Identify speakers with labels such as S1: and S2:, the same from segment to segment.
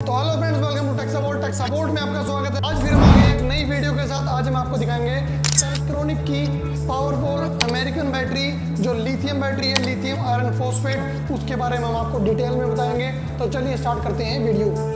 S1: तो hello friends, welcome to tech support में आपका स्वागत है। आज फिर हम आ गए एक नई वीडियो के साथ। आज हम आपको दिखाएंगे सेल्ट्रॉनिक की पावरफुल अमेरिकन बैटरी, जो लिथियम बैटरी है, लिथियम आयरन फॉस्फेट, उसके बारे में हम आपको डिटेल में बताएंगे। तो चलिए स्टार्ट करते हैं वीडियो।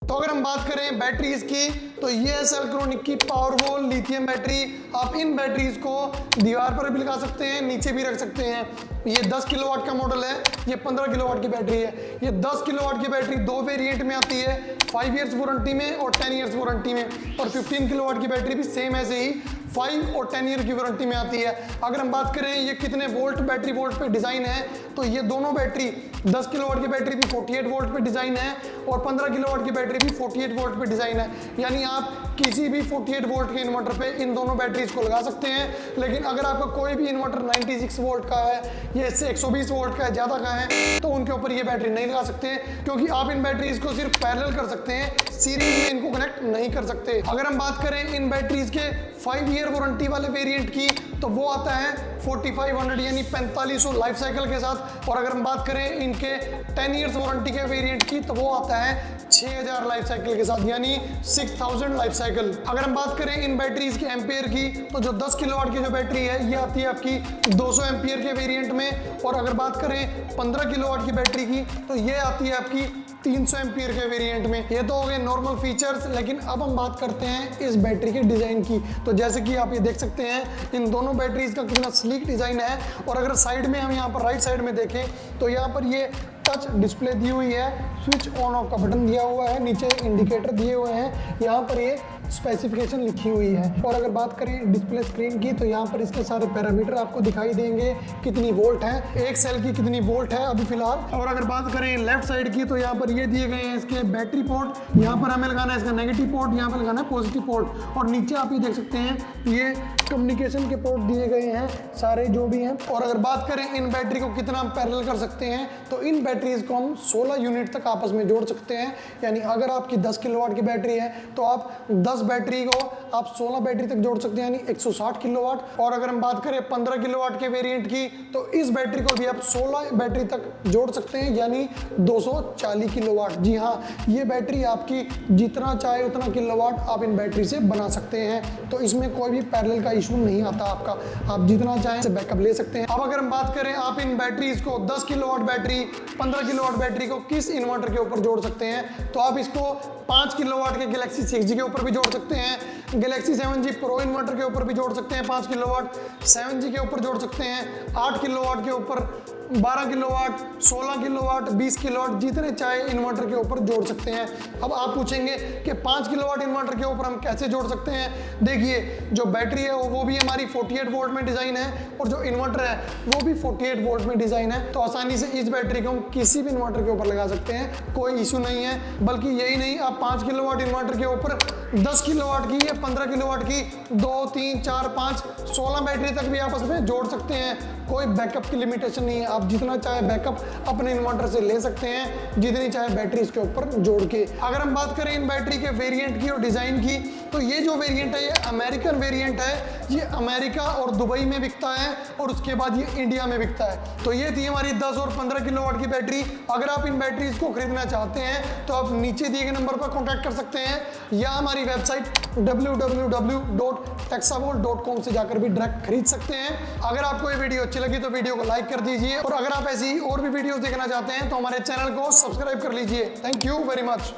S1: तो अगर हम बात करें बैटरीज की, तो ये है सेल्ट्रॉनिक की पावरफुल लिथियम बैटरी। आप इन बैटरीज को दीवार पर भी लगा सकते हैं, नीचे भी रख सकते हैं। ये 10 किलोवाट का मॉडल है, ये 15 किलोवाट की बैटरी है। ये 10 किलोवाट की बैटरी दो वेरिएंट में आती है, 5 इयर्स वारंटी में और 10 इयर्स वारंटी में। और 15 किलोवाट की बैटरी भी सेम ऐसे ही 5 और 10 ईयर की वारंटी में आती है। अगर हम बात करें ये कितने वोल्ट बैटरी वोल्ट पे डिजाइन है, तो ये दोनों बैटरी 10 किलोवाट की बैटरी भी 48 वोल्ट पे डिजाइन है और 15 किलोवाट की बैटरी भी 48 वोल्ट पे डिजाइन है। यानी आप किसी भी 48 वोल्ट के इन्वर्टर पे इन दोनों बैटरीज को लगा सकते हैं। लेकिन अगर आपका कोई भी इन्वर्टर 96 वोल्ट का है या इससे 120 वोल्ट का है, ज्यादा का है, तो उनके ऊपर ये बैटरी नहीं लगा सकते, क्योंकि आप इन बैटरीज को सिर्फ पैरेलल कर सकते हैं, सीरीज में इनको कनेक्ट नहीं कर सकते। अगर हम बात करें इन बैटरीज के 5 ईयर वारंटी वाले वेरिएंट की, तो वो आता है 4500 यानी 4500 लाइफ साइकिल के साथ। और अगर हम बात करें इनके 10 इयर्स वारंटी के वेरिएंट की, तो वो आता है 6000 लाइफ साइकिल के साथ, यानी 6000 लाइफ साइकिल। अगर हम बात करें इन बैटरीज के एम्पियर की, तो जो 10 किलोवाट की जो बैटरी है, ये आती है आपकी 200 एम्पियर के वेरिएंट में। और अगर बात करें 15 किलोवाट की बैटरी की, तो ये आती है आपकी 300 एम्पियर के वेरिएंट में। ये तो हो गए नॉर्मल फीचर्स। लेकिन अब हम बात करते हैं इस बैटरी के डिजाइन की। तो जैसे कि आप ये देख सकते हैं, इन दोनों बैटरीज का कितना स्लीक डिजाइन है। और अगर साइड में हम यहाँ पर राइट साइड में देखें, तो यहाँ पर ये टच डिस्प्ले दी हुई है, स्विच ऑन ऑफ का बटन दिया हुआ है, नीचे इंडिकेटर दिए हुए हैं, यहाँ पर ये स्पेसिफिकेशन लिखी हुई है। और अगर बात करें डिस्प्ले स्क्रीन की, तो यहाँ पर इसके सारे पैरामीटर आपको दिखाई देंगे, कितनी वोल्ट है, एक सेल की कितनी वोल्ट है अभी फिलहाल। और अगर बात करें लेफ्ट साइड की, तो यहाँ पर ये दिए गए हैं इसके बैटरी पोर्ट। यहाँ पर हमें लगाना है इसका नेगेटिव पोर्ट, यहाँ पर लगाना है पॉजिटिव पोर्ट। और नीचे आप ये देख सकते हैं, ये कम्युनिकेशन के पोर्ट दिए गए हैं सारे जो भी हैं। और अगर बात करें इन बैटरी को कितना हम पैरेलल कर सकते हैं, तो इन बैटरीज को हम 16 यूनिट तक आपस में जोड़ सकते हैं। यानी अगर आपकी 10 किलोवाट की बैटरी है, तो आप 10 बैटरी को आप 16 बैटरी तक जोड़ सकते हैं, यानी 160 किलोवाट। और अगर हम बात करें 15 किलोवाट के वेरिएंट की, तो इस बैटरी को भी आप 16 बैटरी तक जोड़ सकते हैं, यानी 240 किलोवाट। जी हाँ, ये बैटरी आपकी जितना चाहे उतना किलोवाट आप इन बैटरी से बना सकते हैं। तो इसमें कोई भी पैरेलल का इशू नहीं आता आपका, आप जितना चाहें से बैकअप ले सकते हैं। अब अगर हम बात करें आप इन बैटरीज को 10 किलोवाट बैटरी, 15 किलोवाट बैटरी को किस इन्वर्टर के ऊपर जोड़ सकते हैं, तो आप इसको 5 किलोवाट के गैलेक्सी 6G के ऊपर भी जोड़ सकते हैं, गैलेक्सी 7G प्रो इन्वर्टर के ऊपर भी जोड़ सकते हैं 5 किलोवाट, 7G के ऊपर जोड़ सकते हैं 8 किलोवाट के ऊपर, 12 किलोवाट, 16 किलोवाट, 20 किलोवाट, जितने चाहे इन्वर्टर के ऊपर जोड़ सकते हैं। अब आप पूछेंगे कि 5 किलोवाट इन्वर्टर के ऊपर हम कैसे जोड़ सकते हैं। देखिए, जो बैटरी है वो भी हमारी 48 वोल्ट में डिजाइन है, और जो इन्वर्टर है वो भी 48 वोल्ट में डिजाइन है। तो आसानी से इस बैटरी को हम किसी भी इन्वर्टर के ऊपर लगा सकते हैं, कोई इशू नहीं है। बल्कि यही नहीं, आप 5 किलोवाट इन्वर्टर के ऊपर 10 किलोवाट की या 15 किलोवाट की 2, 3, 4, 5, 16 बैटरी तक भी आपस में जोड़ सकते हैं। कोई बैकअप की लिमिटेशन नहीं है, आप जितना चाहे बैकअप अपने इन्वर्टर से ले सकते हैं, जितनी चाहे बैटरी इसके ऊपर जोड़ के। अगर हम बात करें इन बैटरी के वेरिएंट की और डिजाइन की, तो ये जो वेरिएंट है ये अमेरिकन वेरिएंट है। ये अमेरिका और दुबई में बिकता है, और उसके बाद ये इंडिया में बिकता है। तो ये थी हमारी 10 और 15 किलोवाट की बैटरी। अगर आप इन बैटरीज को खरीदना चाहते हैं, तो आप नीचे दिए गए नंबर पर कॉन्टैक्ट कर सकते हैं, या हमारी वेबसाइट www.techsaport.com से जाकर भी डायरेक्ट खरीद सकते हैं। अगर आपको ये वीडियो अच्छी लगी तो वीडियो को लाइक कर दीजिए, और अगर आप ऐसी और भी वीडियोस देखना चाहते हैं तो हमारे चैनल को सब्सक्राइब कर लीजिए। Thank you very much.